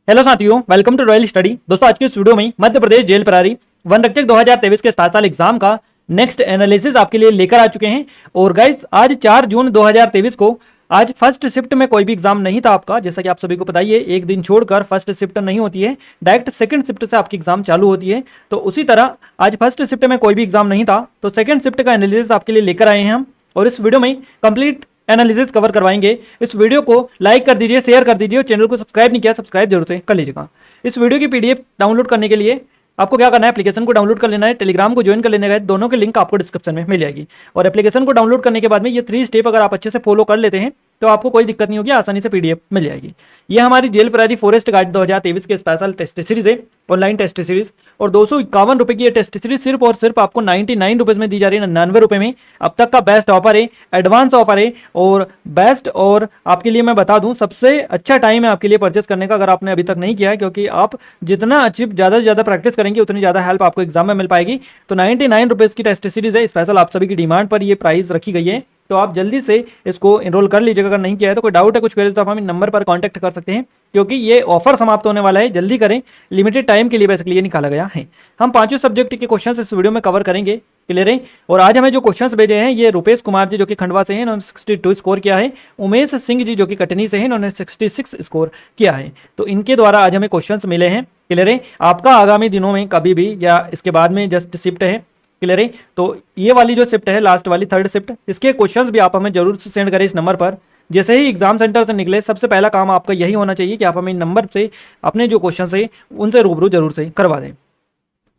Hello साथियों, welcome to royal study. दोस्तों, आज की इस वीडियो में मध्य प्रदेश जेल प्रहरी वन रक्षक 2023 के 7 साल एग्जाम का नेक्स्ट एनालिसिस आपके लिए लेकर आ चुके हैं। और गाइस, आज 4 जून 2023 को आज फर्स्ट शिफ्ट में कोई भी एग्जाम नहीं था आपका। जैसा कि आप सभी को पता ही है, एक दिन छोड़कर फर्स्ट शिफ्ट नहीं होती है, डायरेक्ट सेकंड शिफ्ट से आपकी एग्जाम चालू होती है। तो उसी तरह आज फर्स्ट शिफ्ट में कोई भी एग्जाम नहीं था, तो सेकंड शिफ्ट का एनालिसिस आपके लिए लेकर आए हैं हम। और इस वीडियो में कंप्लीट एनालिसिस कवर करवाएंगे। इस वीडियो को लाइक कर दीजिए, शेयर कर दीजिए और चैनल को सब्सक्राइब नहीं किया, सब्सक्राइब जरूर से कर लीजिएगा। इस वीडियो की पीडीएफ डाउनलोड करने के लिए आपको क्या करना है, एप्लीकेशन को डाउनलोड कर लेना है, टेलीग्राम को ज्वाइन कर लेना है। दोनों के लिंक आपको डिस्क्रिप्शन में मिल जाएगी। और एप्लीकेशन को डाउनलोड करने के बाद में ये 3 स्टेप अगर आप अच्छे से फॉलो कर लेते हैं तो आपको कोई दिक्कत नहीं होगी, आसानी से पीडीएफ मिल जाएगी। ये हमारी जेल प्रहरी फॉरेस्ट गार्ड 2023 के स्पेशल टेस्ट सीरीज है, ऑनलाइन टेस्ट सीरीज। और 251 रुपए की ये टेस्ट सीरीज सिर्फ और सिर्फ आपको 99 रुपीज में दी जा रही है, 99 रुपए में। अब तक का बेस्ट ऑफर है, एडवांस ऑफर है और बेस्ट। और आपके लिए मैं बता दूं, सबसे अच्छा टाइम है आपके लिए परचेस करने का, अगर आपने अभी तक नहीं किया है, क्योंकि आप जितना अच्छी ज़्यादा से ज़्यादा प्रैक्टिस करेंगे उतनी ज़्यादा हेल्प आपको एग्जाम में मिल पाएगी। तो 99 रुपीज़ की टेस्ट सीरीज है, स्पेशल आप सभी की डिमांड पर ये प्राइस रखी गई है। तो आप जल्दी से इसको एनरोल कर लीजिएगा अगर नहीं किया है तो। कोई डाउट है, कुछ क्वेरी तो आप हमें नंबर पर कांटेक्ट कर सकते हैं, क्योंकि ये ऑफर समाप्त होने वाला है। जल्दी करें, लिमिटेड टाइम के लिए बेसिकली ये निकाला गया है। हम 5 सब्जेक्ट के क्वेश्चन इस वीडियो में कवर करेंगे, क्लियर है। और आज हमें जो क्वेश्चंस भेजे हैं, ये रुपेश कुमार जी जो कि खंडवा से हैं, इन्होंने 62 स्कोर किया है। उमेश सिंह जी जो कि कटनी से हैं, इन्होंने 66 स्कोर किया है। तो इनके द्वारा आज हमें क्वेश्चंस मिले हैं, क्लियर है। आपका आगामी दिनों में कभी भी या इसके बाद में जस्ट शिफ्ट है, क्लियर है। तो ये वाली जो शिफ्ट है, लास्ट वाली 3rd शिफ्ट, इसके क्वेश्चंस भी आप हमें जरूर से सेंड करें इस नंबर पर। जैसे ही एग्जाम सेंटर से निकले, सबसे पहला काम आपका यही होना चाहिए कि आप हमें नंबर से अपने जो क्वेश्चन है उनसे रूबरू जरूर से करवा दें।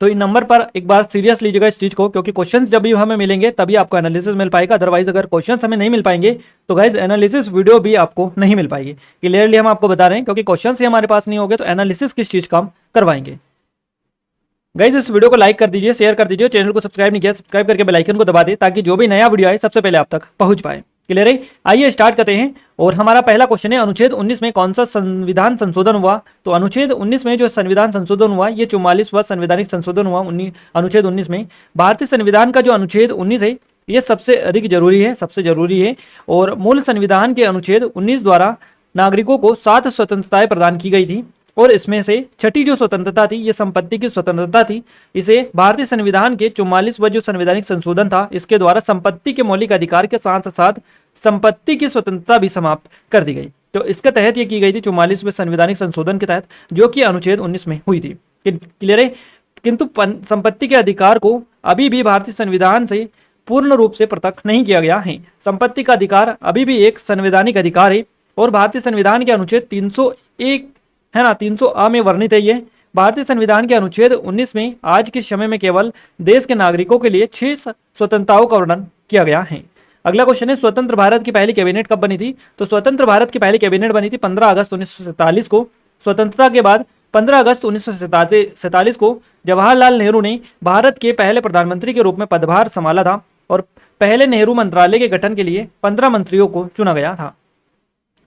तो इन नंबर पर एक बार सीरियस लीजिएगा इस चीज़ को, क्योंकि क्वेश्चन जब भी हमें मिलेंगे तभी आपको एनालिसिस मिल पाएगा। अदरवाइज अगर क्वेश्चन हमें नहीं मिल पाएंगे तो गाइज एनालिसिस वीडियो भी आपको नहीं मिल पाएगी। क्लियरली हम आपको बता रहे हैं, क्योंकि क्वेश्चन ही हमारे पास नहीं होंगे तो एनालिसिस किस चीज़ का हम करवाएंगे। गाइज इस वीडियो को लाइक कर दीजिए, शेयर कर दीजिए, चैनल को सब्सक्राइब नहीं किया सब्सक्राइब करके बेल आइकन को दबा दें, ताकि जो भी नया वीडियो आए सबसे पहले आप तक पहुंच पाए। क्लियर है। आइए स्टार्ट करते हैं। और हमारा पहला क्वेश्चन है, अनुच्छेद 19 में कौन सा संविधान संशोधन हुआ। तो अनुच्छेद 19 में जो संविधान संशोधन हुआ, ये 44वां संवैधानिक संशोधन हुआ अनुच्छेद 19 में। भारतीय संविधान का जो अनुच्छेद 19 है, ये सबसे अधिक जरूरी है, सबसे जरूरी है। और मूल संविधान के अनुच्छेद 19 द्वारा नागरिकों को 7 स्वतंत्रताएं प्रदान की गई थी। और इसमें से छठी जो स्वतंत्रता थी, ये संपत्ति की स्वतंत्रता थी। इसे भारतीय संविधान के 44वां जो संवैधानिक संशोधन था, इसके द्वारा संपत्ति के मौलिक अधिकार के साथ साथ संपत्ति की स्वतंत्रता भी समाप्त कर दी गई। तो इसके तहत ये की गई थी 44वें संवैधानिक संशोधन के तहत, जो कि अनुच्छेद 19 में हुई थी। क्लियर है। किंतु संपत्ति के अधिकार को अभी भी भारतीय संविधान से पूर्ण रूप से पृथक नहीं किया गया है। संपत्ति का अधिकार अभी भी एक संवैधानिक अधिकार है और भारतीय संविधान के अनुच्छेद 301 है ना, 300A में वर्णित है। ये भारतीय संविधान के अनुच्छेद 19 में आज के समय में केवल देश के नागरिकों के लिए 6 स्वतंत्रताओं का वर्णन किया गया है। अगला क्वेश्चन है, स्वतंत्र भारत की पहली कैबिनेट कब बनी थी। तो स्वतंत्र भारत की पहली कैबिनेट बनी थी 15 अगस्त 1947 को। स्वतंत्रता के बाद 15 अगस्त 1947 को जवाहरलाल नेहरू ने भारत के पहले प्रधानमंत्री के रूप में पदभार संभाला था। और पहले नेहरू मंत्रालय के गठन के लिए 15 मंत्रियों को चुना गया था।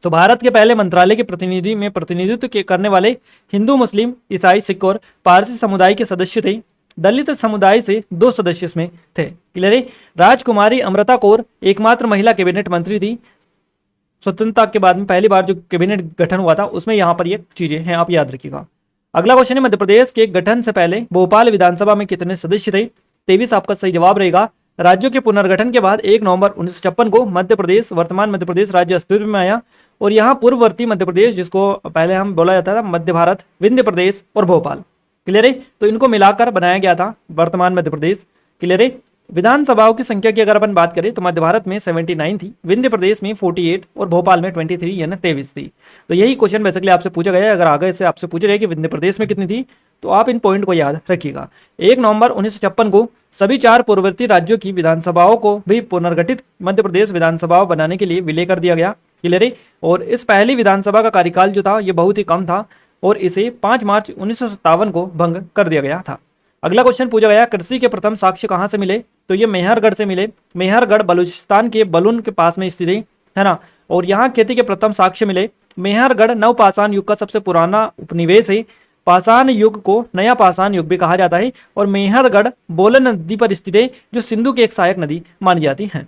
तो भारत के पहले मंत्रालय के प्रतिनिधित्व करने वाले हिंदू, मुस्लिम, ईसाई, सिख और पारसी समुदाय के सदस्य थे। दलित समुदाय से 2 सदस्य इसमें थे। क्लियर है। राजकुमारी अमृता कौर एकमात्र महिला कैबिनेट मंत्री थी। स्वतंत्रता के बाद में पहली बार जो कैबिनेट गठन हुआ था, उसमें यहाँ पर ये चीजें हैं, आप याद रखिएगा। अगला क्वेश्चन है, मध्य प्रदेश के गठन से पहले भोपाल विधानसभा में कितने सदस्य थे। 23 आपका सही जवाब रहेगा। राज्यों के पुनर्गठन के बाद 1 नवंबर 1956 को मध्य प्रदेश, वर्तमान मध्य प्रदेश राज्य अस्तित्व में आया। और यहाँ पूर्ववर्ती मध्य प्रदेश, जिसको पहले हम बोला जाता था मध्य भारत, विंध्य प्रदेश और भोपाल। क्लियर है। तो इनको मिलाकर बनाया गया था वर्तमान मध्य प्रदेश। क्लियर है। विधानसभाओं की संख्या की अगर अपन बात करें तो मध्य भारत में 79 थी, विंध्य प्रदेश में 48 और भोपाल में 23 यानी 23 थी। तो यही क्वेश्चन बेसिकली आपसे पूछा गया है। अगर आगे से आपसे पूछ रहे कि विंध्य प्रदेश में कितनी थी, तो आप इन पॉइंट को याद रखिएगा। 1 नवंबर 1956 को सभी 4 पूर्ववर्ती राज्यों की विधानसभाओं को भी पुनर्गठित मध्य प्रदेश विधानसभा बनाने के लिए विलय कर दिया गया। क्लियर है। और इस पहली विधानसभा का कार्यकाल जो था, ये बहुत ही कम था और इसे 5 मार्च 1957 को भंग कर दिया गया था। अगला क्वेश्चन पूछा गया, कृषि के प्रथम साक्ष्य कहाँ से मिले। तो ये मेहरगढ़ से मिले। मेहरगढ़ बलूचिस्तान के बलून के पास में स्थित है ना। और यहाँ खेती के प्रथम साक्ष्य मिले। मेहरगढ़ नवपाषाण युग का सबसे पुराना उपनिवेश है। पाषाण युग को नया पाषाण युग भी कहा जाता है। और मेहरगढ़ बोलन नदी पर स्थित है, जो सिंधु की एक सहायक नदी मानी जाती है।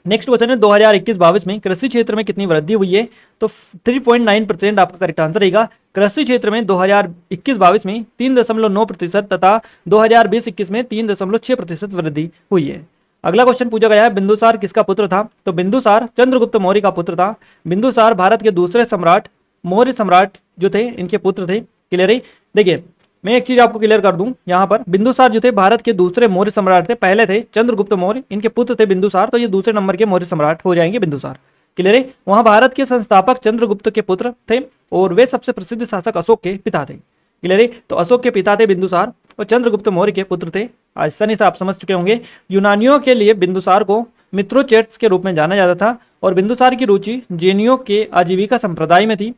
नेक्स्ट क्वेश्चन है 2021-22 में कृषि क्षेत्र में कितनी वृद्धि हुई है? तो 3.9% आपका करेक्ट आंसर रहेगा। कृषि क्षेत्र में 2021-22 में 3.9% तथा 2020-21 में 3.6% वृद्धि हुई है। अगला क्वेश्चन पूछा गया है, बिंदुसार किसका पुत्र था? तो बिंदुसार चंद्रगुप्त मौर्य का पुत्र था। बिंदुसार भारत के दूसरे सम्राट, मौर्य सम्राट जो थे, इनके पुत्र थे। क्लियर है? देखिए मैं एक चीज आपको क्लियर कर दूं, यहाँ पर बिंदुसार जो थे भारत के दूसरे मौर्य सम्राट थे। पहले थे चंद्रगुप्त मौर्य, इनके पुत्र थे बिंदुसार, तो ये दूसरे नंबर के मौर्य सम्राट हो जाएंगे बिंदुसार। क्लियर है? वहां भारत के संस्थापक चंद्रगुप्त के पुत्र थे और वे सबसे प्रसिद्ध शासक अशोक के पिता थे। क्लियर है? तो अशोक के पिता थे बिंदुसार और चंद्रगुप्त मौर्य के पुत्र थे। आसानी से आप समझ चुके होंगे। यूनानियों के लिए बिंदुसार को मित्रोचेट्स के रूप में जाना जाता था और बिंदुसार की रुचि जैनियों के आजीविका संप्रदाय में थी।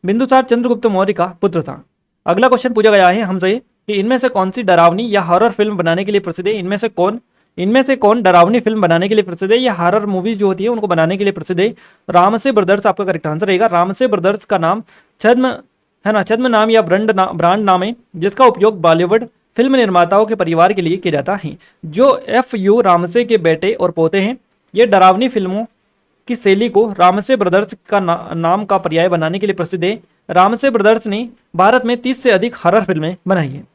बिंदुसार चंद्रगुप्त मौर्य का पुत्र था। अगला क्वेश्चन पूछा गया है हमसे कि इनमें से कौन सी डरावनी या हॉरर फिल्म बनाने के लिए प्रसिद्ध है? इनमें से कौन डरावनी फिल्म बनाने के लिए प्रसिद्ध है या हॉरर मूवीज जो होती है उनको बनाने के लिए प्रसिद्ध है? रामसे ब्रदर्स आपका करेक्ट आंसर रहेगा। रामसे ब्रदर्स का नाम छद्म है ना, छद्म नाम या ब्रांड नाम है जिसका उपयोग बॉलीवुड फिल्म निर्माताओं के परिवार के लिए किया जाता है। जो FU रामसे के बेटे और पोते हैं, ये डरावनी फिल्मों की शैली को रामसे ब्रदर्स का नाम का पर्याय बनाने के लिए प्रसिद्ध है। रामसे ब्रदर्स ने भारत में 30 से अधिक हॉरर फिल्में बनाई हैं।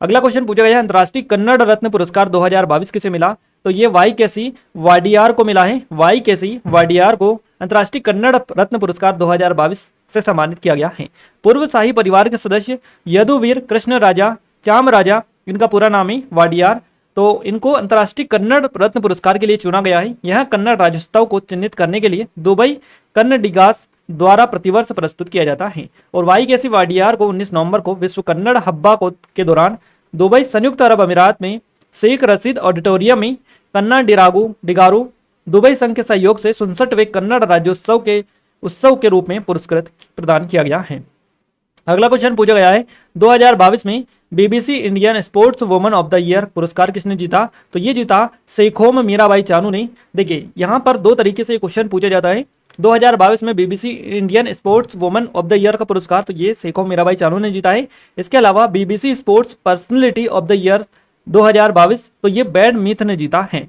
अगला क्वेश्चन पूछा गया है, अंतर्राष्ट्रीय कन्नड़ रत्न पुरस्कार 2022 किसे मिला? तो ये YKC वाडियार को मिला है। YKC वाडियार को अंतर्राष्ट्रीय कन्नड़ रत्न पुरस्कार 2022 से सम्मानित किया गया है। पूर्व शाही परिवार के सदस्य यदुवीर कृष्ण राजा चामराजा, इनका पूरा नाम है वाडियार, तो इनको अंतर्राष्ट्रीय कन्नड़ रत्न पुरस्कार के लिए चुना गया है। यह कन्नड़ राज्योत्सव को चिन्हित करने के लिए दुबई कन्नडिगास द्वारा प्रतिवर्ष प्रस्तुत किया जाता है। और YKC वाडियार को 19 नवंबर को विश्व कन्नड़ हब्बा के दौरान दुबई संयुक्त अरब अमीरात में शेख रशीद ऑडिटोरियम में कन्नड़ डिगारू दुबई संघ के सहयोग से 67वें कन्नड़ राज्योत्सव के उत्सव के रूप में पुरस्कृत प्रदान किया गया है। अगला क्वेश्चन पूछा गया है, 2022 में BBC Indian sports woman of the year पुरस्कार किसने जीता? तो ये जीता शेखोम मीराबाई चानू ने। देखिए यहाँ पर दो तरीके से क्वेश्चन पूछा जाता है। 2022 में BBC Indian sports woman of the year का पुरस्कार तो ये शेखोम मीराबाई चानू ने जीता है। इसके अलावा BBC sports personality of the year 2022 तो ये बैड मीथ ने जीता है।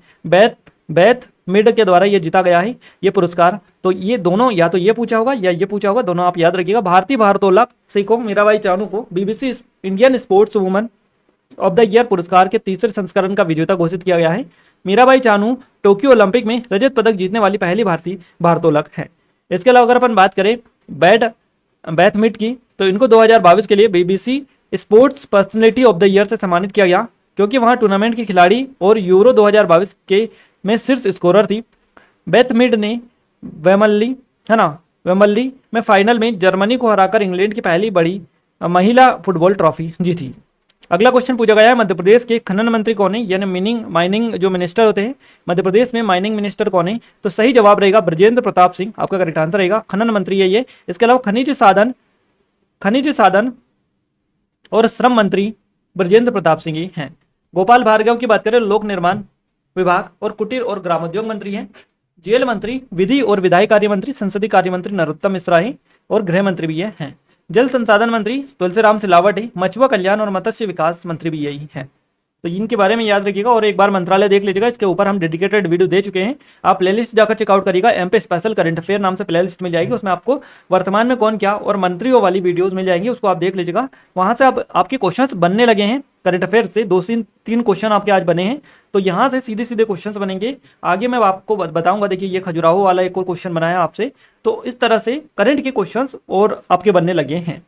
बेथ मिड के द्वारा ये जीता गया है ये पुरस्कार। तो ये दोनों या तो ये पूछा होगा या ये पूछा होगा, दोनों आप याद रखिएगा। भारतीय भारोत्तोलक शेखोम मीराबाई चानू को BBC Indian sports woman of the year पुरस्कार के तीसरे संस्करण का विजेता घोषित किया गया है। मीराबाई चानू टोक्यो ओलंपिक में रजत पदक जीतने वाली पहली भारतीय भारोत्तोलक है। इसके अलावा अगर अपन बात करें बेथ मिड की, तो इनको 2022 के लिए BBC sports personality of the year से सम्मानित किया गया क्योंकि वहां टूर्नामेंट के खिलाड़ी और यूरो 2022 के में शीर्ष स्कोरर थी। बेथ मिड ने वेमबली में फाइनल में जर्मनी को हराकर इंग्लैंड की पहली बड़ी महिला फुटबॉल ट्रॉफी जीती। अगला क्वेश्चन पूछा गया है, मध्य प्रदेश के खनन मंत्री कौन है? यानी माइनिंग जो मिनिस्टर होते हैं मध्य प्रदेश में, माइनिंग मिनिस्टर कौन है? तो सही जवाब रहेगा ब्रजेंद्र प्रताप सिंह, आपका करेक्ट आंसर रहेगा। खनन मंत्री है ये। इसके अलावा खनिज साधन और श्रम मंत्री ब्रजेंद्र प्रताप सिंह ही हैं। गोपाल भार्गव की बात करें, लोक निर्माण विभाग और कुटीर और ग्रामोद्योग मंत्री हैं। जेल मंत्री, विधि और विधायी कार्य मंत्री, संसदीय कार्य मंत्री नरोत्तम मिश्रा है और गृह मंत्री भी ये हैं। जल संसाधन मंत्री तुलसीराम सिलावट है। मछुआ कल्याण और मत्स्य विकास मंत्री भी यही है। तो इनके बारे में याद रखिएगा और एक बार मंत्रालय देख लीजिएगा, इसके ऊपर हम डेडिकेटेड वीडियो दे चुके हैं। आप प्लेलिस्ट जाकर चेकआउट करिएगा। MP स्पेशल करंट अफेयर नाम से प्लेलिस्ट मिल जाएगी, उसमें आपको वर्तमान में कौन क्या और मंत्रियों वाली वीडियोस मिल जाएंगी, उसको आप देख लीजिएगा। वहां से अब आपके क्वेश्चंस बनने लगे हैं करंट अफेयर से। 2-3 क्वेश्चन आपके आज बने हैं, तो यहाँ से सीधे सीधे क्वेश्चंस बनेंगे। आगे मैं आपको बताऊंगा। देखिए ये खजुराहो वाला एक और क्वेश्चन बनाया आपसे, तो इस तरह से करंट के क्वेश्चंस और आपके बनने लगे हैं,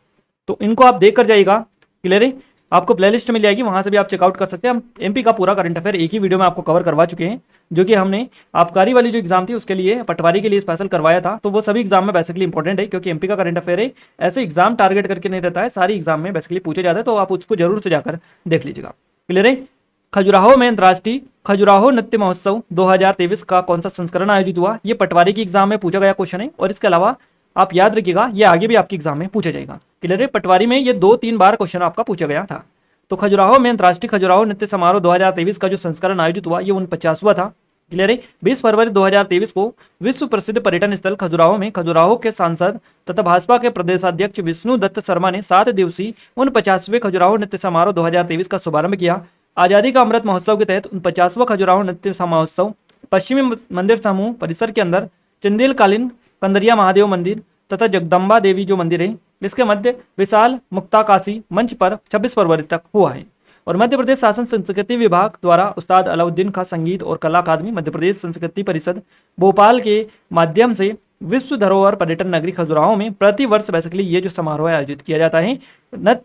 तो इनको आप देख कर जाइएगा। क्लियर है? आपको प्लेलिस्ट मिल जाएगी, वहां से भी आप चेकआउट कर सकते हैं। हम MP का पूरा करंट अफेयर एक ही वीडियो में आपको कवर करवा चुके हैं, जो कि हमने आबकारी वाली जो एग्जाम थी उसके लिए, पटवारी के लिए स्पेशल करवाया था। तो वो सभी एग्जाम में बेसिकली इंपॉर्टेंट है, क्योंकि MP का करंट अफेयर है, ऐसे एग्जाम टारगेट करके नहीं रहता है, सारी एग्जाम में बेसिकली पूछे जाता है। तो आप उसको जरूर से जाकर देख लीजिएगा। क्लियर है? खजुराहो में अंतर्राष्ट्रीय खजुराहो नृत्य महोत्सव 2023 का कौन सा संस्करण आयोजित हुआ? ये पटवारी की एग्जाम में पूछा गया क्वेश्चन है। और इसके अलावा आप याद रखिएगा, ये आगे भी आपकी एग्जाम में पूछा जाएगा। क्लियर है? पटवारी में ये 2-3 बार क्वेश्चन आपका पूछा गया था। तो खजुराहो में अंतर्राष्ट्रीय खजुराहो नृत्य समारोह 2023 का जो संस्करण आयोजित हुआ, ये 49वां था। क्लियर है? 20 फरवरी 2023 को विश्व प्रसिद्ध पर्यटन स्थल खजुराहो में खजुराहो के सांसद तथा भाजपा के प्रदेशाध्यक्ष विष्णु दत्त शर्मा ने 7 दिवसीय 49वें खजुराहो नृत्य समारोह 2023 का शुभारंभ किया। आजादी का अमृत महोत्सव के तहत 49वां खजुराहो नृत्य महोत्सव पश्चिमी मंदिर समूह परिसर के अंदर चंदेल कालीन कंदरिया महादेव मंदिर तथा जगदम्बा देवी जो मंदिर है इसके मध्य विशाल मुक्ताकाशी मंच पर 26 फरवरी तक हुआ है। और मध्य प्रदेश शासन संस्कृति विभाग द्वारा उस्ताद अलाउद्दीन खां संगीत और कला अकादमी, मध्य प्रदेश संस्कृति परिषद भोपाल के माध्यम से विश्व धरोहर पर्यटन नगरी खजुराहो में प्रति वर्ष बेसिकली ये जो समारोह आयोजित किया जाता है।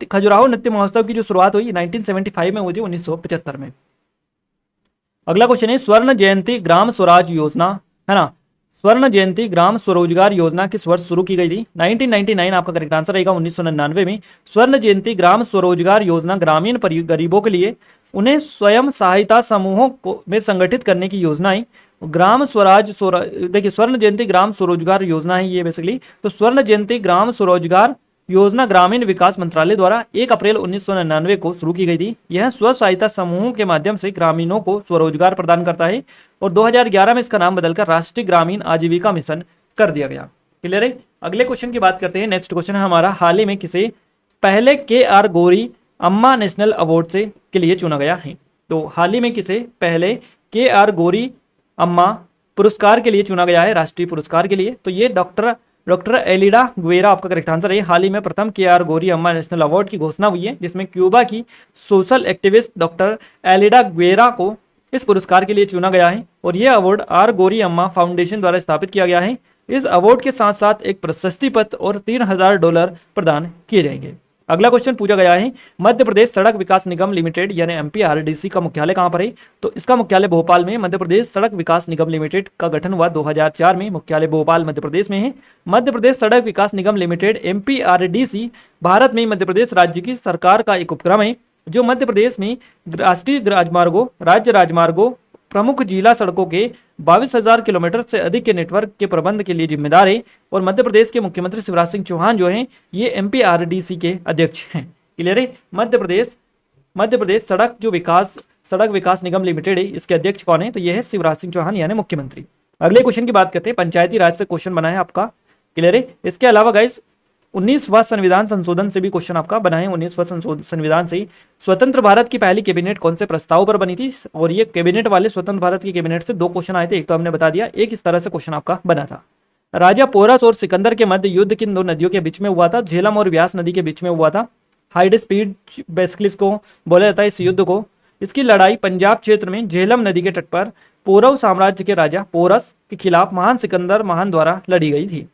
खजुराहो नृत्य महोत्सव की जो शुरुआत हुई 1975 में हुई थी, 1975 में। अगला क्वेश्चन है स्वर्ण जयंती ग्राम स्वराज योजना, है ना, स्वर्ण जयंती ग्राम स्वरोजगार योजना किस वर्ष शुरू की गई थी? 1999 आपका करेक्ट आंसर रहेगा। 1999 में स्वर्ण जयंती ग्राम स्वरोजगार योजना ग्रामीण गरीबों के लिए उन्हें स्वयं सहायता समूहों को में संगठित करने की योजना है। ग्राम स्वराज देखिए स्वर्ण जयंती ग्राम स्वरोजगार योजना है ये बेसिकली। तो स्वर्ण जयंती ग्राम स्वरोजगार योजना ग्रामीण विकास मंत्रालय द्वारा 1 अप्रैल 1999 को शुरू की गई थी। यह स्व सहायता समूहों के माध्यम से ग्रामीणों को स्वरोजगार प्रदान करता है और 2011 में इसका नाम बदलकर राष्ट्रीय ग्रामीण आजीविका मिशन कर दिया गया। क्लियर है। अगले क्वेश्चन की बात करते हैं। नेक्स्ट क्वेश्चन है हमारा, हाल ही में किसे पहले KR गौरी अम्मा नेशनल अवार्ड से के लिए चुना गया है? तो हाल ही में किसे पहले KR गौरी अम्मा पुरस्कार के लिए चुना गया है, राष्ट्रीय पुरस्कार के लिए? तो ये डॉक्टर एलिडा गुएरा आपका करेक्ट आंसर है। हाल ही में प्रथम KR गौरी अम्मा नेशनल अवार्ड की घोषणा हुई है, जिसमें क्यूबा की सोशल एक्टिविस्ट डॉक्टर एलिडा गुएरा को इस पुरस्कार के लिए चुना गया है और यह अवार्ड R गौरी अम्मा फाउंडेशन द्वारा स्थापित किया गया है। इस अवार्ड के साथ साथ एक प्रशस्ति पत्र और $3000 प्रदान किए जाएंगे। अगला क्वेश्चन पूछा गया है, मध्य प्रदेश सड़क विकास निगम लिमिटेड यानी MPRDC का मुख्यालय कहां पर है? तो इसका मुख्यालय भोपाल में। मध्य प्रदेश सड़क विकास निगम लिमिटेड का गठन हुआ 2004 में। मुख्यालय भोपाल मध्य प्रदेश में है। मध्य प्रदेश सड़क विकास निगम लिमिटेड MPRDC भारत में मध्य प्रदेश राज्य की सरकार का एक उपक्रम है जो मध्य प्रदेश में राष्ट्रीय राजमार्गों, राज्य राजमार्गों, प्रमुख जिला सड़कों के 22,000 किलोमीटर से अधिक के नेटवर्क के प्रबंध के लिए जिम्मेदार है। और मध्य प्रदेश के मुख्यमंत्री शिवराज सिंह चौहान जो हैं ये MPRDC के अध्यक्ष हैं। क्लियर है। मध्य प्रदेश सड़क विकास निगम लिमिटेड है, इसके अध्यक्ष कौन है? तो ये है शिवराज सिंह चौहान यानी मुख्यमंत्री। अगले क्वेश्चन की बात करते हैं, पंचायती राज से क्वेश्चन बना है आपका। क्लियर है। इसके अलावा गाइस 19वां संविधान संशोधन से भी क्वेश्चन आपका बना है। 19वां संविधान से स्वतंत्र भारत की पहली कैबिनेट कौन से प्रस्ताव पर बनी थी? और ये कैबिनेट वाले स्वतंत्र भारत की कैबिनेट से 2 क्वेश्चन आए थे, एक तो हमने बता दिया, एक इस तरह से क्वेश्चन आपका बना था। राजा पोरस और सिकंदर के मध्य युद्ध किन 2 नदियों के बीच में हुआ था? झेलम और व्यास नदी के बीच में हुआ था। हाई स्पीड बेसिकली इसको बोला जाता है इस युद्ध को। इसकी लड़ाई पंजाब क्षेत्र में झेलम नदी के तट पर पौरव साम्राज्य के राजा पोरस के खिलाफ महान सिकंदर महान द्वारा लड़ी गई थी।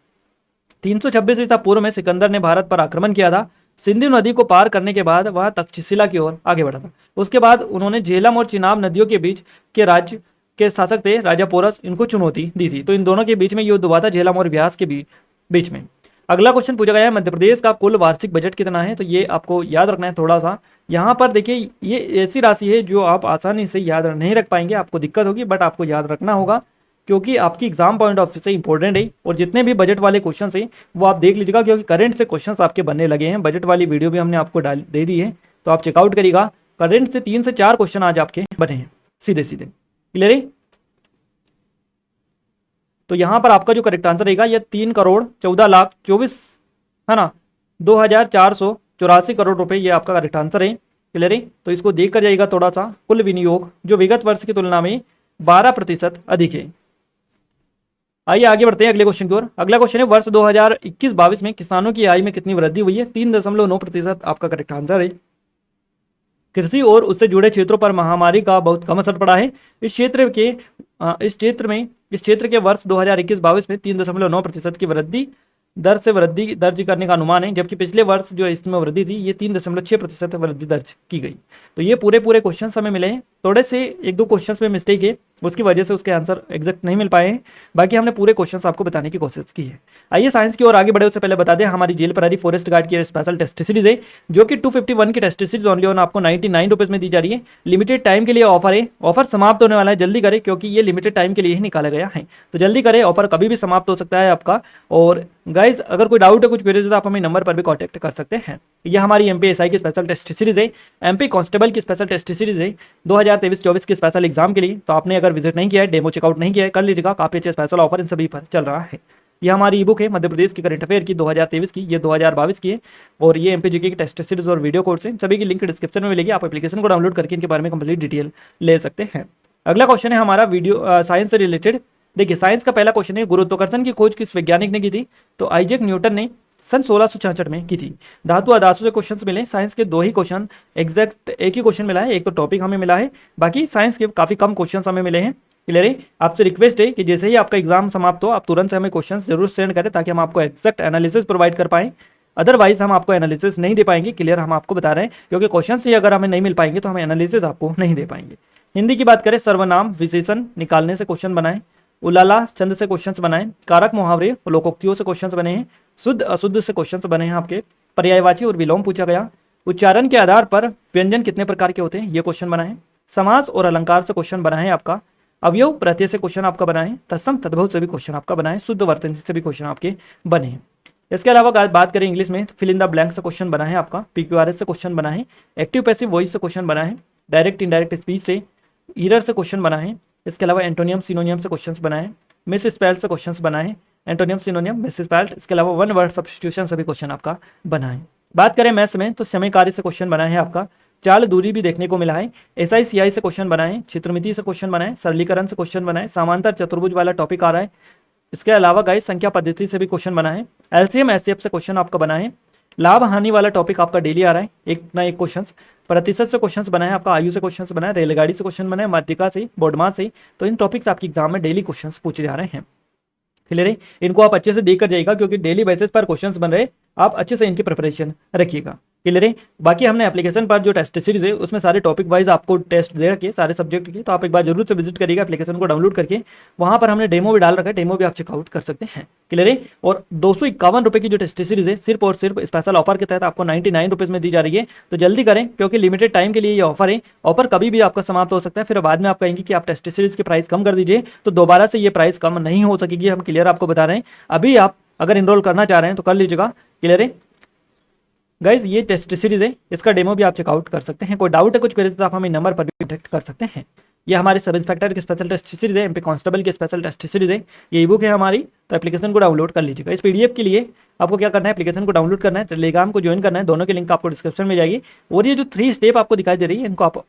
326 ईसा पूर्व में सिकंदर ने भारत पर आक्रमण किया था। सिंधु नदी को पार करने के बाद वह तक्षशिला की ओर आगे बढ़ा था। उसके बाद उन्होंने झेलम और चिनाब नदियों के बीच के राज्य के शासक थे राजा पोरस, इनको चुनौती दी थी। तो इन दोनों के बीच में युद्ध हुआ था, झेलम और व्यास के बीच में। अगला क्वेश्चन पूछा गया है, मध्य प्रदेश का कुल वार्षिक बजट कितना है? तो ये आपको याद रखना है थोड़ा सा। यहाँ पर देखिए ये ऐसी राशि है जो आप आसानी से याद नहीं रख पाएंगे, आपको दिक्कत होगी, बट आपको याद रखना होगा क्योंकि आपकी एग्जाम पॉइंट ऑफ व्यू से इंपॉर्टेंट है। और जितने भी बजट वाले क्वेश्चन हैं वो आप देख लीजिएगा क्योंकि करंट से क्वेश्चंस आपके बनने लगे हैं। बजट वाली वीडियो भी हमने आपको दे दी है, तो आप चेकआउट करिएगा। करंट से 3 से 4 क्वेश्चन आज आपके बने हैं सीधे सीधे। क्लियर है। तो यहाँ पर आपका जो करेक्ट आंसर रहेगा ये 3,14,24,000 है ना, 2,484 करोड़ रुपए ये आपका करेक्ट आंसर है। क्लियर है। तो इसको देख कर जाइएगा थोड़ा सा। कुल विनियोग जो विगत वर्ष की तुलना में 12% अधिक है। आइए आगे बढ़ते हैं अगले क्वेश्चन की ओर। अगला क्वेश्चन है, वर्ष 2021-22 में किसानों की आय में कितनी वृद्धि हुई है? 3.9% आपका करेक्ट आंसर है। कृषि और उससे जुड़े क्षेत्रों पर महामारी का बहुत कम असर पड़ा है। इस क्षेत्र के वर्ष 2021-22 में 3.9% की वृद्धि दर्ज करने का अनुमान है, जबकि पिछले वर्ष जो इसमें वृद्धि थी ये 3.6% वृद्धि दर्ज की गई। तो ये पूरे क्वेश्चन हमें मिले हैं, थोड़े से 1-2 क्वेश्चन में मिस्टेक है, उसकी वजह से उसके आंसर एग्जैक्ट नहीं मिल पाए हैं। बाकी हमने पूरे क्वेश्चंस आपको बताने की कोशिश की है। आइए साइंस की ओर आगे बढ़े उससे पहले बता दें हमारी जेल प्रहरी फॉरेस्ट गार्ड की स्पेशल टेस्ट सीरीज है जो कि 251 की टेस्ट सीरीज ओनली ऑन आपको 99 रुपीज़ में दी जा रही है। लिमिटेड टाइम के लिए ऑफर है, ऑफर समाप्त होने वाला है, जल्दी करें क्योंकि ये लिमिटेड टाइम के लिए ही निकाला गया है। तो जल्दी करें, ऑफर कभी भी समाप्त हो सकता है आपका। और गाइज अगर कोई डाउट है, कुछ क्वेरीज तो आप हमें नंबर पर भी कॉन्टैक्ट कर सकते हैं। यह हमारी एमपीएसआई की स्पेशल टेस्ट सीरीज है, एमपी कांस्टेबल की स्पेशल टेस्ट सीरीज है 2023-24 के स्पेशल एग्जाम के लिए। तो आपने अगर विजिट नहीं किया है, डेमो चेकआउट नहीं किया है, कर लीजिएगा, काफी अच्छे स्पेशल ऑफर इन सभी पर चल रहा है। यह हमारी ई बुक है मध्य प्रदेश की करंट अफेयर की 2023 की, ये 2022 की है। और ये एमपीजीके की टेस्ट सीरीज और वीडियो कोर्स है, सभी की लिंक डिस्क्रिप्शन में मिलेगी। आप एप्लीकेशन को डाउनलोड करके इनके बारे में कंप्लीट डिटेल ले सकते हैं। अगला क्वेश्चन है हमारा वीडियो साइंस से रिलेटेड। देखिए साइंस का पहला क्वेश्चन है, गुरुत्वाकर्षण की खोज किस वैज्ञानिक ने की थी? तो आइजैक न्यूटन ने सन 1666 में की थी। धातु अधातु से क्वेश्चंस मिले, साइंस के 2 ही क्वेश्चन, एग्जैक्ट एक ही क्वेश्चन मिला है, एक तो टॉपिक हमें मिला है, बाकी साइंस के काफी कम क्वेश्चन हमें मिले हैं। क्लियर है? आपसे रिक्वेस्ट है कि जैसे ही आपका एग्जाम समाप्त हो आप तुरंत से हमें क्वेश्चन जरूर सेंड करें ताकि हम आपको एग्जैक्ट एनालिसिस प्रोवाइड कर पाएं। अदरवाइज हम आपको एनालिसिस नहीं दे पाएंगे। क्लियर, हम आपको बता रहे हैं, क्योंकि क्वेश्चन ही अगर हमें नहीं मिल पाएंगे तो हम एनालिसिस आपको नहीं दे पाएंगे। हिंदी की बात करें, सर्वनाम विशेषण निकालने से क्वेश्चन बनाए, उलाला छंद से क्वेश्चंस बनाए, कारक मुहावरे लोकोक्तियों से क्वेश्चंस बने हैं, शुद्ध अशुद्ध से क्वेश्चंस बने हैं आपके, पर्यायवाची और विलोम पूछा गया, उच्चारण के आधार पर व्यंजन कितने प्रकार के होते हैं ये क्वेश्चन बना है, समास और अलंकार से क्वेश्चन बना है आपका, अवयव प्रत्यय से क्वेश्चन आपका बना है, तत्सम तद्भव से भी क्वेश्चन आपका बना है, शुद्ध वर्तन से भी क्वेश्चन आपके बने हैं। इसके अलावा बात करें इंग्लिश में तो फिल इन द ब्लैंक से क्वेश्चन बना है आपका, पीक्यूआरएस से क्वेश्चन बना है, एक्टिव पैसिव वॉइस से क्वेश्चन बना है, डायरेक्ट इनडायरेक्ट स्पीच से, ईरर से क्वेश्चन बना है। इसके अलावा एंटोनियम सिनोनियम से क्वेश्चंस बनाए, मिस स्पेल्ड से क्वेश्चंस बनाए, एंटोनियम सिनोनियम मिस स्पेल्ड। इसके अलावा वन वर्ड सब्स्टिट्यूशन से भी क्वेश्चन आपका बना है। बात करें मैथ्स में तो समय कार्य से क्वेश्चन बना है आपका, चाल दूरी भी देखने को मिला है, एसआई सीआई से क्वेश्चन बना है, क्षेत्रमिति से क्वेश्चन बना है, सरलीकरण से क्वेश्चन बना है, समांतर चतुर्भुज वाला टॉपिक आ रहा है। इसके अलावा गाइस संख्या पद्धति से भी क्वेश्चन बना है, एलसीएम एचसीएफ से क्वेश्चन आपका बना है, लाभ हानि वाला टॉपिक आपका डेली आ रहा है, एक ना एक क्वेश्चन, प्रतिशत से क्वेश्चंस बना है आपका, आयु से क्वेश्चंस बना है, रेलगाड़ी से क्वेश्चन बना है, माध्यिका से, बोर्डमास से। तो इन टॉपिक्स आपके एग्जाम में डेली क्वेश्चंस पूछे जा रहे हैं। क्लियर है? इनको आप अच्छे से देख कर जाइएगा क्योंकि डेली बेसिस पर क्वेश्चंस बन रहे, आप अच्छे से इनकी प्रिपरेशन रखिएगा। क्लियर है? बाकी हमने एप्लीकेशन पर जो टेस्ट सीरीज है उसमें सारे टॉपिक वाइज आपको टेस्ट दे रखे सारे सब्जेक्ट के, तो आप एक बार जरूर से विजिट करिएगा एप्लीकेशन को डाउनलोड करके, वहां पर हमने डेमो भी डाल रखा है, डेमो भी आप चेकआउट कर सकते हैं। क्लियर है? और 251 रुपए की जो टेस्ट सीरीज है सिर्फ और सिर्फ स्पेशल ऑफर के तहत आपको 99 रुपीज़ में दी जा रही है, तो जल्दी करें क्योंकि लिमिटेड टाइम के लिए ये ऑफर है। ऑफर कभी भी आपका समाप्त हो सकता है, फिर बाद में आप कहेंगे कि आप टेस्ट सीरीज की प्राइस कम कर दीजिए, तो दोबारा से ये प्राइस कम नहीं हो सकेगी। हम क्लियर आपको बता रहे हैं, अभी आप अगर इनरोल करना चाह रहे हैं तो कर लीजिएगा। क्लियर है गाइज? ये टेस्ट सीरीज है, इसका डेमो भी आप चेकआउट कर सकते हैं। कोई डाउट है कुछ क्वेरी तो आप हमें नंबर पर भी कॉन्टैक्ट कर सकते हैं। ये हमारे सब इंस्पेक्टर की स्पेशल टेस्ट सीरीज है, एमपी कांस्टेबल की स्पेशल टेस्ट सीरीज है, ये ई बुक है हमारी, तो एप्लीकेशन को डाउनलोड कर लीजिएगा। इस पीडीएफ के लिए आपको क्या करना है, एप्लीकेशन को डाउनलोड करना है, टेलीग्राम को ज्वाइन करना है, दोनों की लिंक आपको डिस्क्रिप्शन में जाएगी। और ये जो 3 स्टेप आपको दिखाई दे रही है इनको आप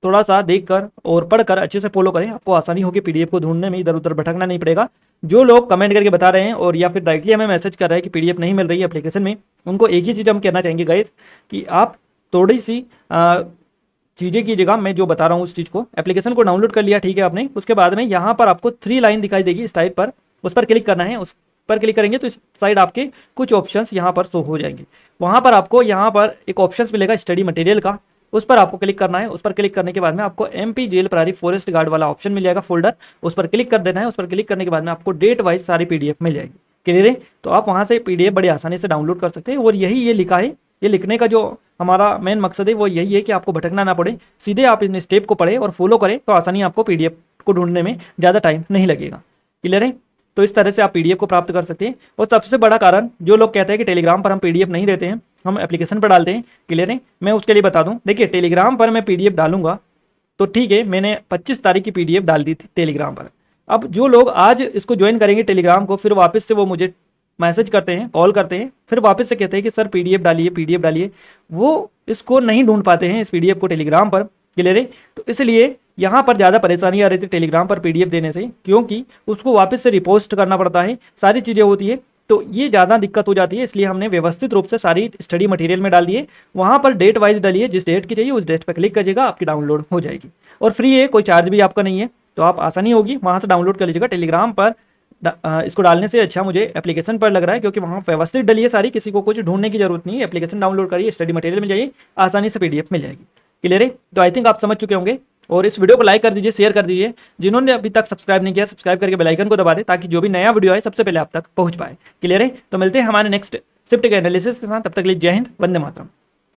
थोड़ा सा देखकर और पढ़कर अच्छे से फॉलो करें, आपको आसानी होगी पीडीएफ को ढूंढने में, इधर उधर भटकना नहीं पड़ेगा। जो लोग कमेंट करके बता रहे हैं और या फिर डायरेक्टली हमें मैसेज कर रहे हैं कि पीडीएफ नहीं मिल रही है एप्लीकेशन में, उनको एक ही चीज़ हम कहना चाहेंगे गाइस कि आप थोड़ी सी चीज़ें कीजिएगा। मैं जो बता रहा हूँ उस चीज़ को, एप्लीकेशन को डाउनलोड कर लिया ठीक है आपने, उसके बाद में यहाँ पर आपको 3 लाइन दिखाई देगी इस टाइप पर, उस पर क्लिक करना है। उस पर क्लिक करेंगे तो इस साइड आपके कुछ ऑप्शंस यहाँ पर शो हो जाएंगे। वहाँ पर आपको यहाँ पर एक ऑप्शन मिलेगा स्टडी मटेरियल का, उस पर आपको क्लिक करना है। उस पर क्लिक करने के बाद में आपको एमपी जेल प्रहरी फॉरेस्ट गार्ड वाला ऑप्शन मिल जाएगा फोल्डर, उस पर क्लिक कर देना है। उस पर क्लिक करने के बाद में आपको डेट वाइज सारी पीडीएफ मिल जाएगी। क्लियर है? तो आप वहाँ से पीडीएफ बड़ी आसानी से डाउनलोड कर सकते हैं। और यही ये लिखा है, ये लिखने का जो हमारा मेन मकसद है वो यही है कि आपको भटकना ना पड़े, सीधे आप इन स्टेप को पढ़े और फॉलो करें तो आसानी आपको पीडीएफ को ढूंढने में ज़्यादा टाइम नहीं लगेगा। क्लियर है? तो इस तरह से आप पीडीएफ को प्राप्त कर सकते हैं। और सबसे बड़ा कारण जो लोग कहते हैं कि टेलीग्राम पर हम पीडीएफ नहीं देते हैं, हम एप्लीकेशन पर डालते हैं। क्लियर है? मैं उसके लिए बता दूं, देखिए टेलीग्राम पर मैं पीडीएफ डालूंगा तो ठीक है, मैंने 25 तारीख की पीडीएफ डाल दी थी टेलीग्राम पर। अब जो लोग आज इसको ज्वाइन करेंगे टेलीग्राम को, फिर वापस से वो मुझे मैसेज करते हैं, कॉल करते हैं, फिर वापस से कहते हैं कि सर पीडीएफ डालिए पीडीएफ डालिए, वो इसको नहीं ढूंढ पाते हैं इस पीडीएफ को टेलीग्राम पर। क्लियर है? तो इसलिए यहाँ पर ज़्यादा परेशानी आ रही थी टेलीग्राम पर पीडीएफ देने से, क्योंकि उसको वापस से रिपोस्ट करना पड़ता है, सारी चीज़ें होती है, तो ये ज़्यादा दिक्कत हो जाती है। इसलिए हमने व्यवस्थित रूप से सारी स्टडी मटेरियल में डाल दिए। वहाँ पर डेट वाइज डालिए, जिस डेट की चाहिए उस डेट पर क्लिक करिएगा, आपकी डाउनलोड हो जाएगी। और फ्री है, कोई चार्ज भी आपका नहीं है, तो आप आसानी होगी वहाँ से डाउनलोड कर लीजिएगा। टेलीग्राम पर इसको डालने से अच्छा मुझे एप्लीकेशन पर लग रहा है, क्योंकि वहाँ व्यवस्थित डलिए सारी, किसी को कुछ ढूंढने की जरूरत नहीं है। एप्लीकेशन डाउनलोड करिए, स्टडी मटेरियल में जाइए, आसानी से पीडीएफ मिल जाएगी। क्लियर है? तो आई थिंक आप समझ चुके होंगे। और इस वीडियो को लाइक कर दीजिए, शेयर कर दीजिए। जिन्होंने अभी तक सब्सक्राइब नहीं किया, सब्सक्राइब करके बेल आइकन को दबा दें ताकि जो भी नया वीडियो है सबसे पहले आप तक पहुंच पाए। क्लियर है? तो मिलते हैं हमारे नेक्स्ट शिफ्ट के एनालिसिस के साथ, तब तक के लिए जय हिंद, वंदे मातरम।